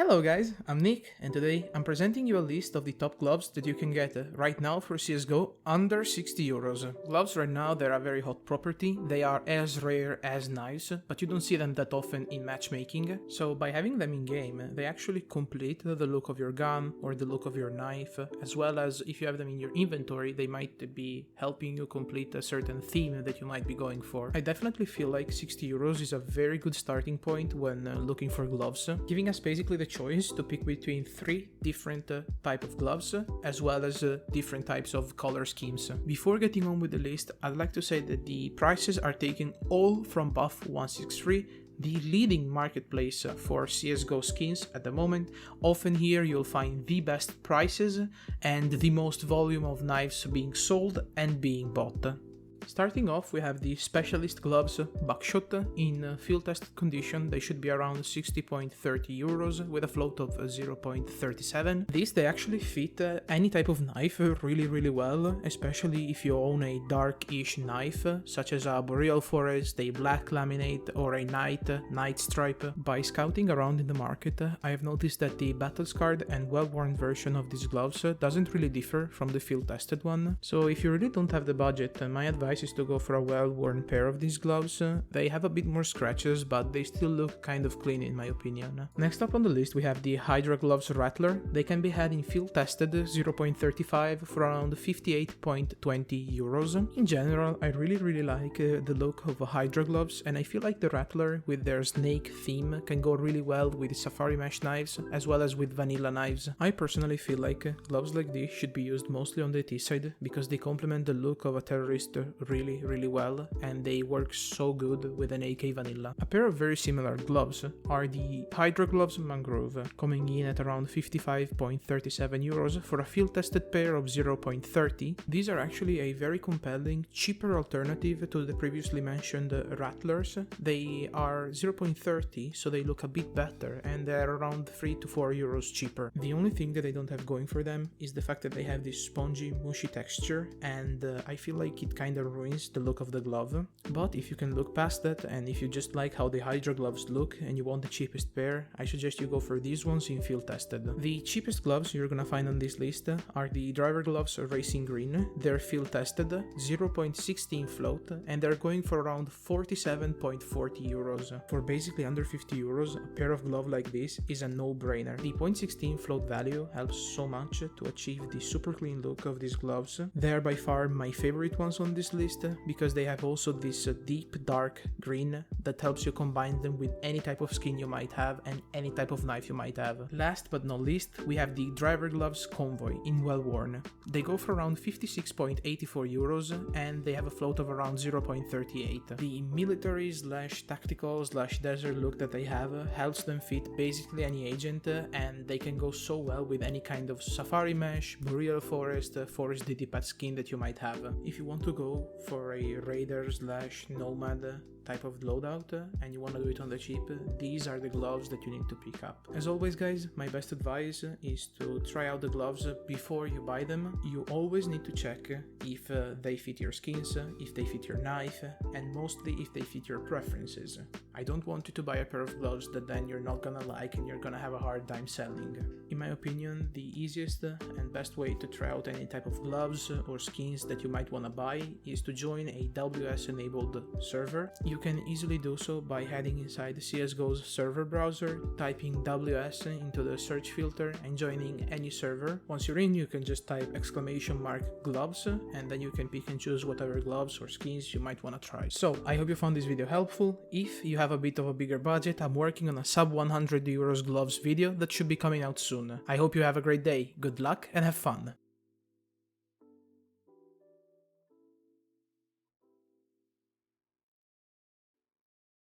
Hello guys, I'm Nick, and today I'm presenting you a list of the top gloves that you can get right now for CSGO under 60 euros. Gloves right now, they're a very hot property, they are as rare as knives, but you don't see them that often in matchmaking, so by having them in game, they actually complete the look of your gun or the look of your knife, as well as if you have them in your inventory, they might be helping you complete a certain theme that you might be going for. I definitely feel like 60 euros is a very good starting point when looking for gloves, giving us basically the choice to pick between three different type of gloves as well as different types of color schemes. Before getting on with the list, I'd like to say that the prices are taken all from Buff 163, the leading marketplace for CSGO skins at the moment. Often here you'll find the best prices and the most volume of knives being sold and being bought. Starting off, we have the Specialist Gloves Buckshot. In field tested condition, they should be around 60.30 euros with a float of 0.37. These, they actually fit any type of knife really well, especially if you own a dark-ish knife, such as a Boreal Forest, a Black Laminate, or a Night Stripe. By scouting around in the market, I have noticed that the battle-scarred and well-worn version of these gloves doesn't really differ from the field tested one. So if you really don't have the budget, my advice is to go for a well-worn pair of these gloves. They have a bit more scratches, but they still look kind of clean in my opinion. Next up on the list we have the Hydra Gloves Rattler. They can be had in field tested 0.35 for around 58.20 euros. In general, I really like the look of Hydra gloves, and I feel like the Rattler with their snake theme can go really well with Safari Mesh knives as well as with vanilla knives. I personally feel like gloves like this should be used mostly on the T side because they complement the look of a terrorist really well, and they work so good with an AK vanilla. A pair of very similar gloves are the Hydra Gloves Mangrove, coming in at around 55.37 euros for a field tested pair of 0.30. These are actually a very compelling, cheaper alternative to the previously mentioned Rattlers. They are 0.30, so they look a bit better, and they're around 3 to 4 euros cheaper. The only thing that I don't have going for them is the fact that they have this spongy, mushy texture, and I feel like it kind of ruins the look of the glove. But if you can look past that, and if you just like how the Hydra gloves look and you want the cheapest pair, I suggest you go for these ones in field tested. The cheapest gloves you're gonna find on this list are the Driver Gloves Racing Green. They're field tested, 0.16 float, and they're going for around 47.40 euros. For basically under 50 euros, a pair of gloves like this is a no-brainer. The 0.16 float value helps so much to achieve the super clean look of these gloves. They're by far my favorite ones on this list because they have also this deep dark green that helps you combine them with any type of skin you might have and any type of knife you might have. Last but not least, we have the Driver Gloves Convoy in well worn. They go for around 56.84 euros and they have a float of around 0.38. The military / tactical / desert look that they have helps them fit basically any agent, and they can go so well with any kind of Safari Mesh, Boreal Forest, Forest DD-pad skin that you might have. If you want to go for a Raider / Nomad type of loadout and you want to do it on the cheap, these are the gloves that you need to pick up. As always guys, my best advice is to try out the gloves before you buy them. You always need to check if they fit your skins, if they fit your knife, and mostly if they fit your preferences. I don't want you to buy a pair of gloves that then you're not gonna like and you're gonna have a hard time selling. In my opinion, the easiest and best way to try out any type of gloves or skins that you might want to buy is to join a WS enabled server. You can easily do so by heading inside CSGO's server browser, typing WS into the search filter and joining any server. Once you're in, you can just type !gloves and then you can pick and choose whatever gloves or skins you might want to try. So I hope you found this video helpful. If you have a bit of a bigger budget, I'm working on a sub 100 euros gloves video that should be coming out soon. I hope you have a great day, good luck and have fun!